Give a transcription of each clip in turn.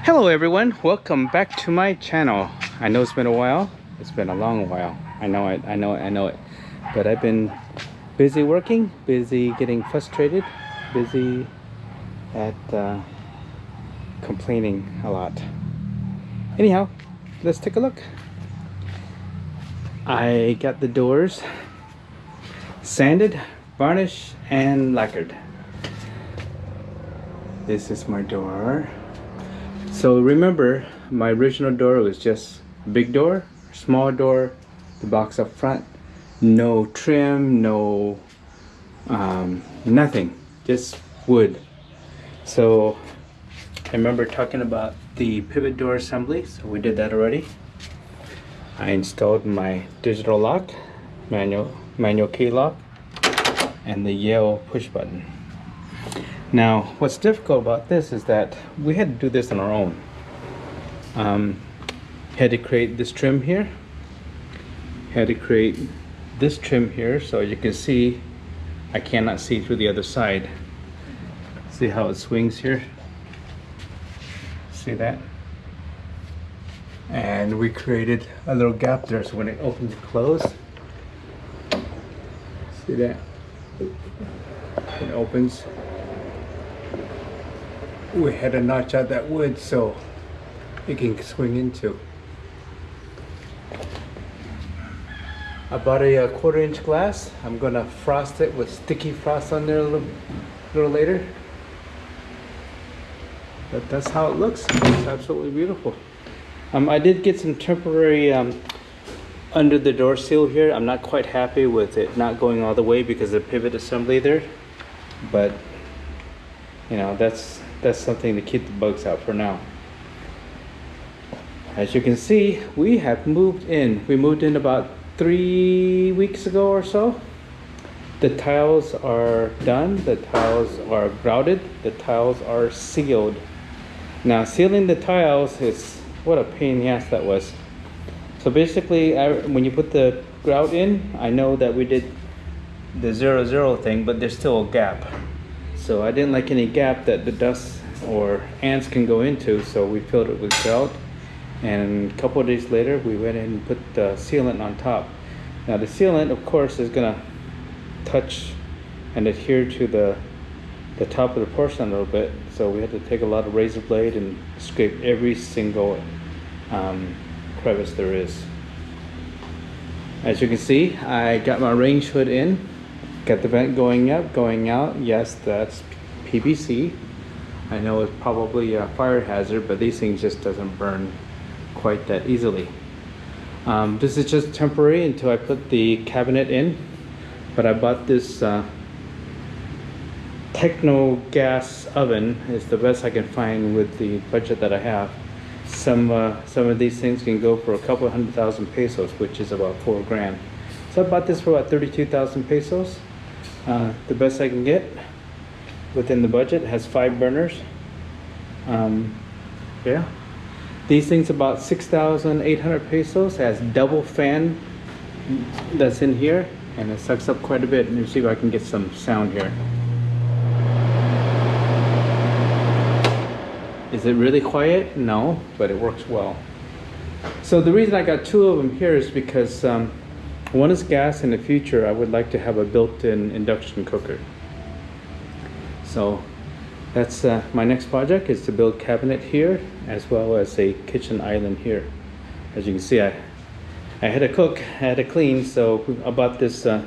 Hello everyone, welcome back to my channel. I know it's been a while. It's been a long while. I know it. But I've been busy working, busy getting frustrated, busy at complaining a lot. Anyhow, let's take a look. I got the doors sanded, varnished, and lacquered. This is my door. So remember, my original door was just big door, small door, the box up front, no trim, no nothing, just wood. So I remember talking about the pivot door assembly, so we did that already. I installed my digital lock, manual key lock, and the Yale push button. Now, what's difficult about this is that we had to do this on our own. Had to create this trim here. Had to create this trim here, so you can see, I cannot see through the other side. See how it swings here? See that? And we created a little gap there, so when it opens and closes, see that? It opens. We had to notch out that wood so it can swing into. I bought a 1/4-inch glass. I'm gonna frost it with sticky frost on there a little later. But that's how it looks. It's absolutely beautiful. I did get some temporary under the door seal here. I'm not quite happy with it not going all the way because of the pivot assembly there. But you know, that's something to keep the bugs out for now. As you can see, we have moved in. We moved in about 3 weeks ago or so. The tiles are done. The tiles are grouted. The tiles are sealed. Now, sealing the tiles is what a pain in the ass that was. So basically, when you put the grout in, I know that we did the 0-0 thing, but there's still a gap. So I didn't like any gap that the dust or ants can go into, so we filled it with grout. And a couple of days later, we went in and put the sealant on top. Now the sealant, of course, is gonna touch and adhere to the top of the porcelain a little bit. So we had to take a lot of razor blade and scrape every single crevice there is. As you can see, I got my range hood in. Got the vent going up, going out. Yes, that's PVC. I know it's probably a fire hazard, but these things just doesn't burn quite that easily. This is just temporary until I put the cabinet in. But I bought this Techno gas oven. It's the best I can find with the budget that I have. Some of these things can go for a couple 100,000 pesos, which is about $4 grand. So I bought this for about 32,000 pesos. The best I can get within the budget. It has 5 burners. Yeah, these things about 6,800 pesos. It has double fan that's in here, and it sucks up quite a bit. Let me see if I can get some sound here. Is it really quiet? No, but it works well. So the reason I got 2 of them here is because one is gas. In the future, I would like to have a built-in induction cooker. So that's my next project, is to build cabinet here as well as a kitchen island here. As you can see, I had to cook, I had to clean, so I bought this sort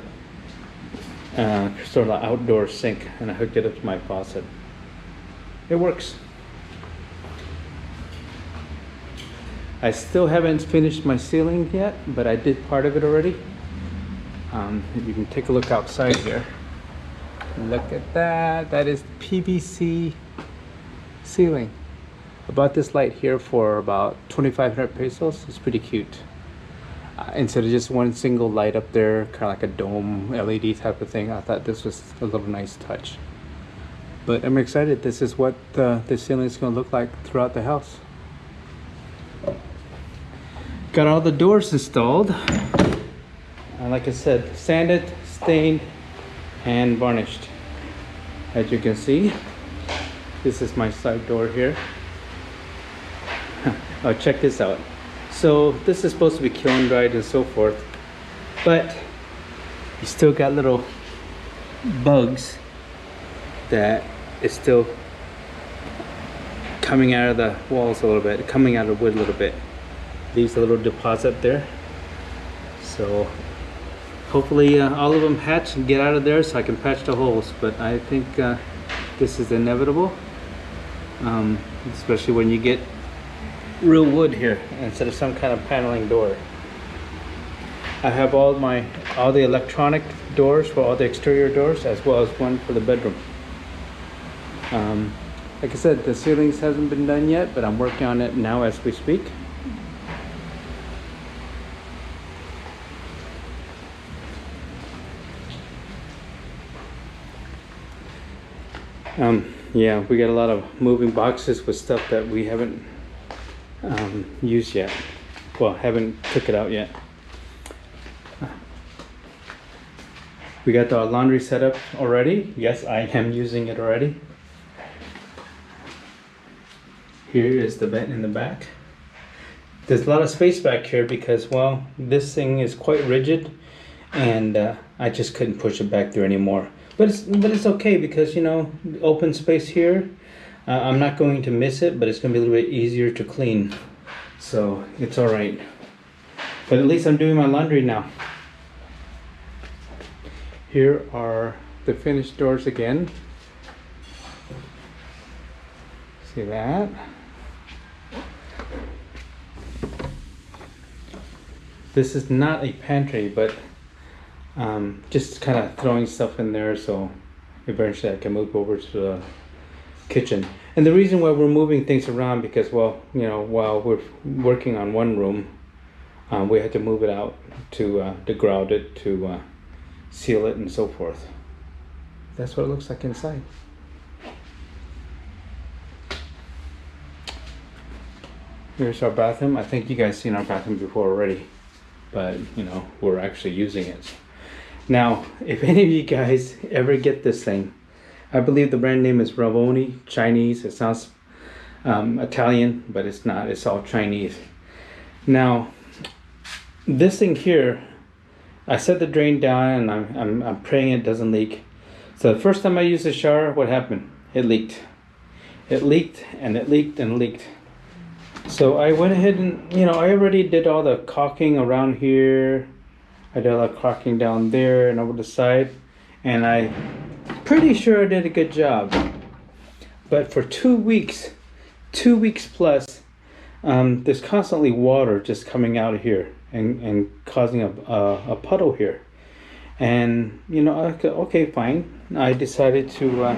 of outdoor sink and I hooked it up to my faucet. It works. I still haven't finished my ceiling yet, but I did part of it already. You can take a look outside here. Look at that. That is PVC ceiling. I bought this light here for about 2,500 pesos. It's pretty cute. Instead of just one single light up there, kind of like a dome LED type of thing, I thought this was a little nice touch. But I'm excited. This is what the ceiling is going to look like throughout the house. Got all the doors installed. Like I said, sanded, stained, and varnished. As you can see, this is my side door here. Oh, check this out. So this is supposed to be kiln dried and so forth, but you still got little bugs that is still coming out of the walls a little bit, coming out of wood a little bit. Leaves a little deposit there. So hopefully all of them hatch and get out of there so I can patch the holes. But I think this is inevitable, especially when you get real wood here instead of some kind of paneling door. I have all the electronic doors for all the exterior doors, as well as one for the bedroom. Like I said, the ceilings hasn't been done yet, but I'm working on it now as we speak. Yeah, we got a lot of moving boxes with stuff that we haven't used yet. Well, haven't took it out yet. We got the laundry set up already. Yes, I am using it already. Here is the vent in the back. There's a lot of space back here because, well, this thing is quite rigid, and I just couldn't push it back there anymore. But it's okay because, you know, open space here. I'm not going to miss it, but it's going to be a little bit easier to clean. So it's all right. But at least I'm doing my laundry now. Here are the finished doors again. See that? This is not a pantry, but just kind of throwing stuff in there so eventually I can move over to the kitchen. And the reason why we're moving things around because, well, you know, while we're working on one room, we had to move it out to grout it, to seal it and so forth. That's what it looks like inside. Here's our bathroom. I think you guys seen our bathroom before already, but you know, we're actually using it. Now, if any of you guys ever get this thing, I believe the brand name is Ravoni, Chinese. It sounds Italian, but it's not. It's all Chinese. Now, this thing here, I set the drain down and I'm praying it doesn't leak. So the first time I used the shower, what happened? It leaked. It leaked and it leaked and leaked. So I went ahead and, you know, I already did all the caulking around here. I did all the caulking down there and over the side. And I'm pretty sure I did a good job. But for 2 weeks plus, there's constantly water just coming out of here and causing a puddle here. And, you know, okay, fine. I decided to,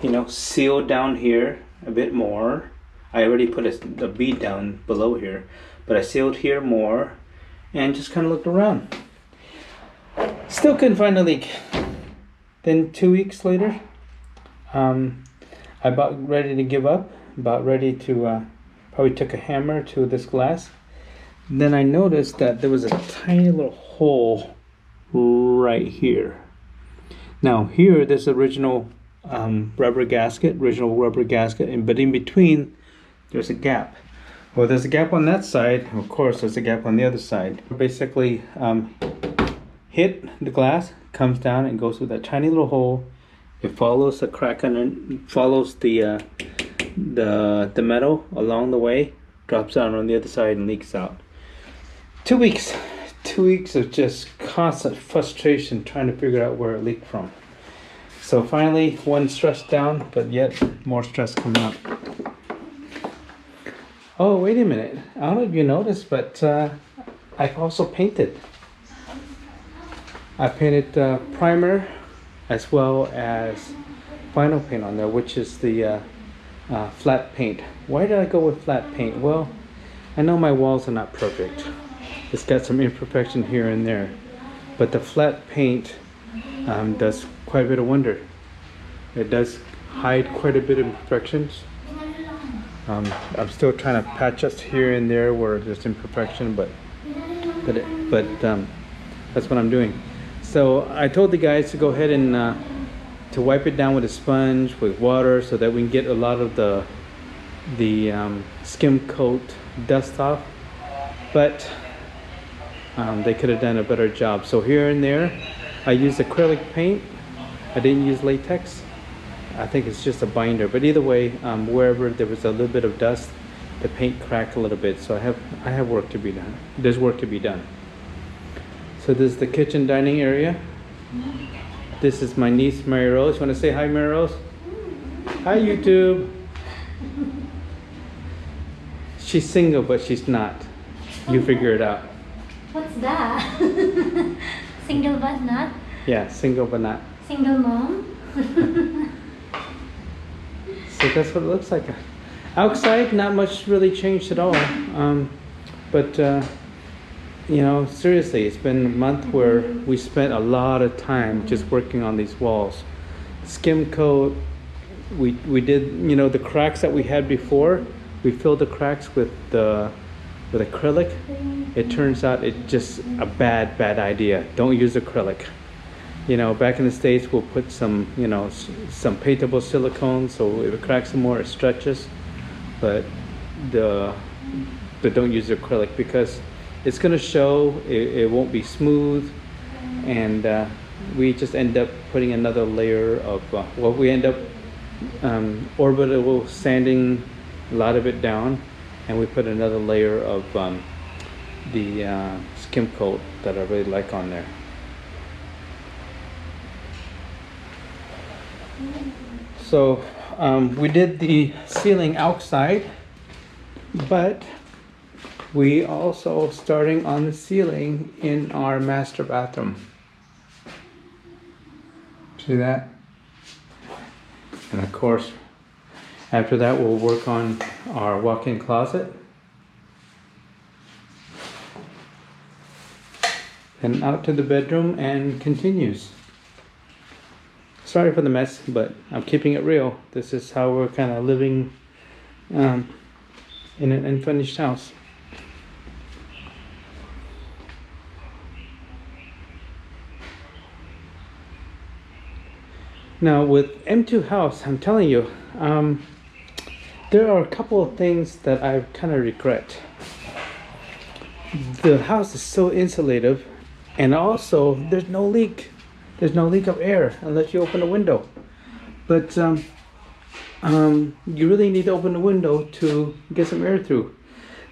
you know, seal down here a bit more. I already put a bead down below here, but I sealed here more and just kind of looked around. Still couldn't find a leak. Then 2 weeks later, I about ready to give up, about ready to, probably took a hammer to this glass. Then I noticed that there was a tiny little hole right here. Now here, this original rubber gasket, and but in between, there's a gap. Well, there's a gap on that side. Of course, there's a gap on the other side. Basically, hit the glass, comes down and goes through that tiny little hole. It follows the crack under, follows the metal along the way, drops down on the other side and leaks out. 2 weeks. 2 weeks of just constant frustration trying to figure out where it leaked from. So finally, one stress down, but yet more stress coming up. Oh, wait a minute. I don't know if you noticed, but I've also painted. I painted primer as well as final paint on there, which is the flat paint. Why did I go with flat paint? Well, I know my walls are not perfect. It's got some imperfection here and there, but the flat paint does quite a bit of wonder. It does hide quite a bit of imperfections. I'm still trying to patch us here and there where there's imperfection, but that's what I'm doing. So I told the guys to go ahead and to wipe it down with a sponge with water so that we can get a lot of the the skim coat dust off, but they could have done a better job. So here and there, I used acrylic paint. I didn't use latex. I think it's just a binder, but either way, wherever there was a little bit of dust, the paint cracked a little bit. So I have work to be done. There's work to be done. So this is the kitchen dining area. This is my niece Mary Rose. You want to say hi, Mary Rose? Hi, YouTube. She's single, but she's not. You figure it out. What's that? Single but not? Yeah, single but not. Single mom? So that's what it looks like. Outside, not much really changed at all. But you know, seriously, it's been a month where we spent a lot of time just working on these walls. Skim coat, we did, you know, the cracks that we had before, we filled the cracks with acrylic. It turns out it's just a bad idea. Don't use acrylic. You know, back in the States, we'll put some, you know, some paintable silicone, so if it cracks some more, it stretches. But don't use acrylic because it's going to show. It won't be smooth, and we just end up putting another layer of. Well, we end up orbital sanding a lot of it down, and we put another layer of the skim coat that I really like on there. So we did the ceiling outside, but we also starting on the ceiling in our master bathroom. See that? And of course, after that we'll work on our walk-in closet. And out to the bedroom and continues. Sorry for the mess, but I'm keeping it real. This is how we're kind of living in an unfinished house. Now with M2 House, I'm telling you, there are a couple of things that I kind of regret. The house is so insulative, and also there's no leak. There's no leak of air unless you open a window. But you really need to open the window to get some air through.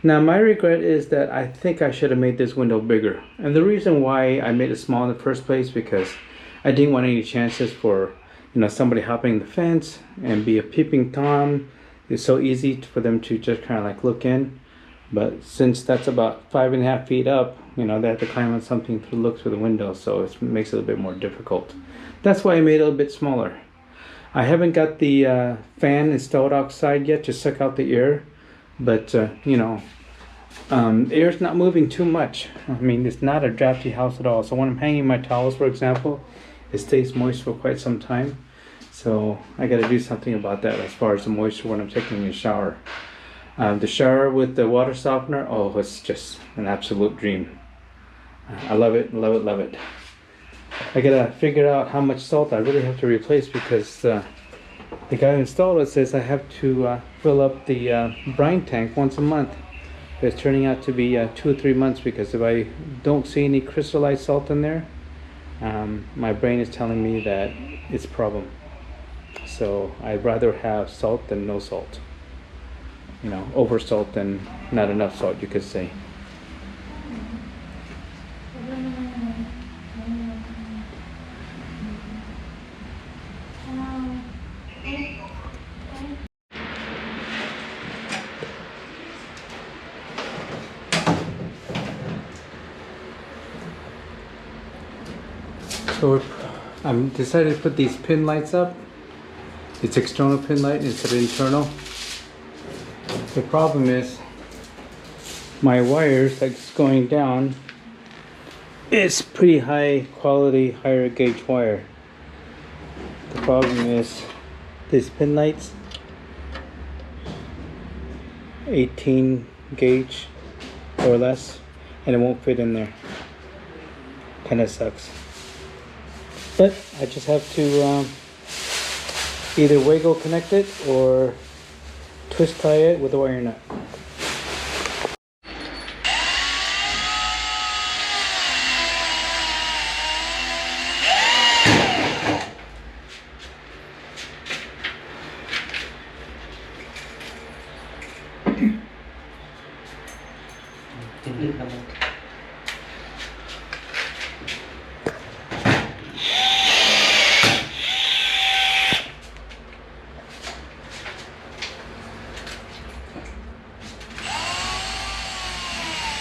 Now my regret is that I think I should have made this window bigger. And the reason why I made it small in the first place, because I didn't want any chances for, you know, somebody hopping the fence and be a peeping Tom. It's so easy for them to just kind of like look in. But since that's about 5.5 feet up, you know, they have to climb on something to look through the window, so it makes it a little bit more difficult. That's why I made it a little bit smaller. I haven't got the fan installed outside yet to suck out the air, but you know, air's not moving too much. I mean, it's not a drafty house at all. So when I'm hanging my towels, for example, it stays moist for quite some time. So I got to do something about that as far as the moisture when I'm taking a shower. The shower with the water softener, oh, it's just an absolute dream. I love it, love it, love it. I gotta figure out how much salt I really have to replace, because the guy who installed it says I have to fill up the brine tank once a month. It's turning out to be 2 or 3 months, because if I don't see any crystallized salt in there, my brain is telling me that it's a problem. So I'd rather have salt than no salt. You know, over salt than not enough salt, you could say. So I'm decided to put these pin lights up. It's external pin light instead of internal. The problem is my wires that's going down is pretty high quality, higher gauge wire. The problem is these pin lights, 18 gauge or less, and it won't fit in there. Kind of sucks. But I just have to either Wago connect it or twist tie it with a wire nut. Tingin naman.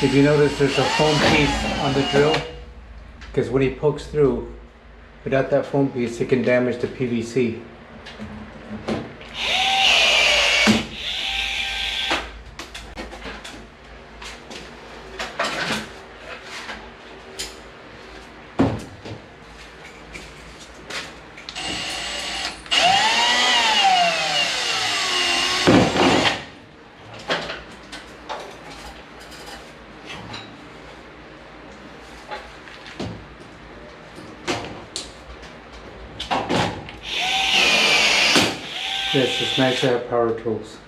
If you notice, there's a foam piece on the drill, because when he pokes through, without that foam piece, it can damage the PVC. Yes, it's nice to have power tools.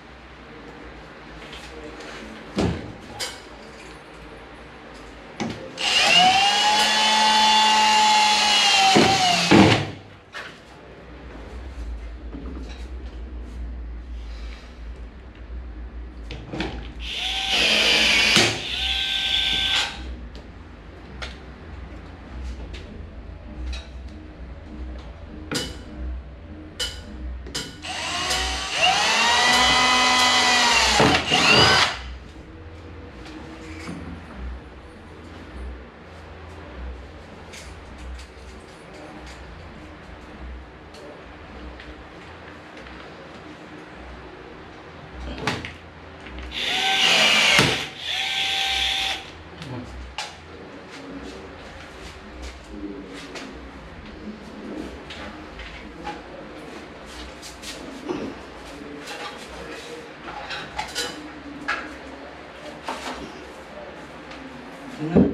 Ano?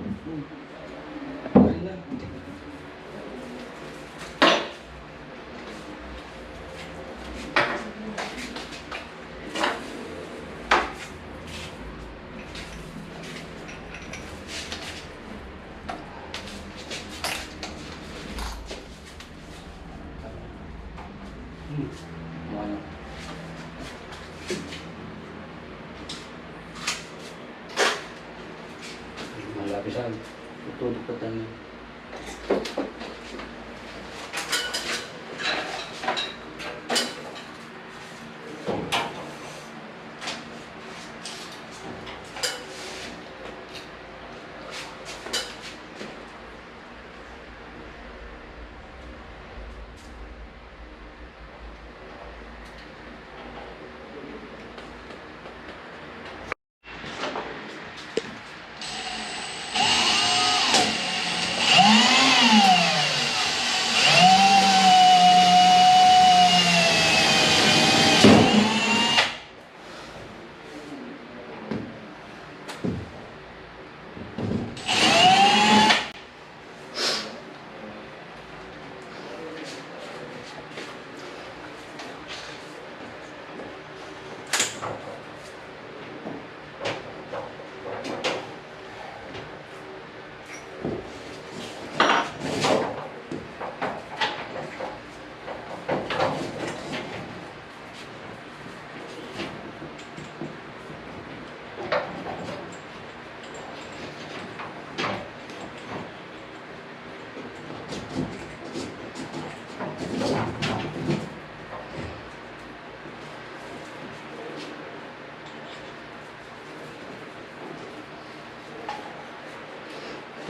Ano na? Ano? Malapisan. Tutulog pa tayo.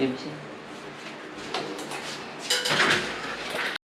BBC.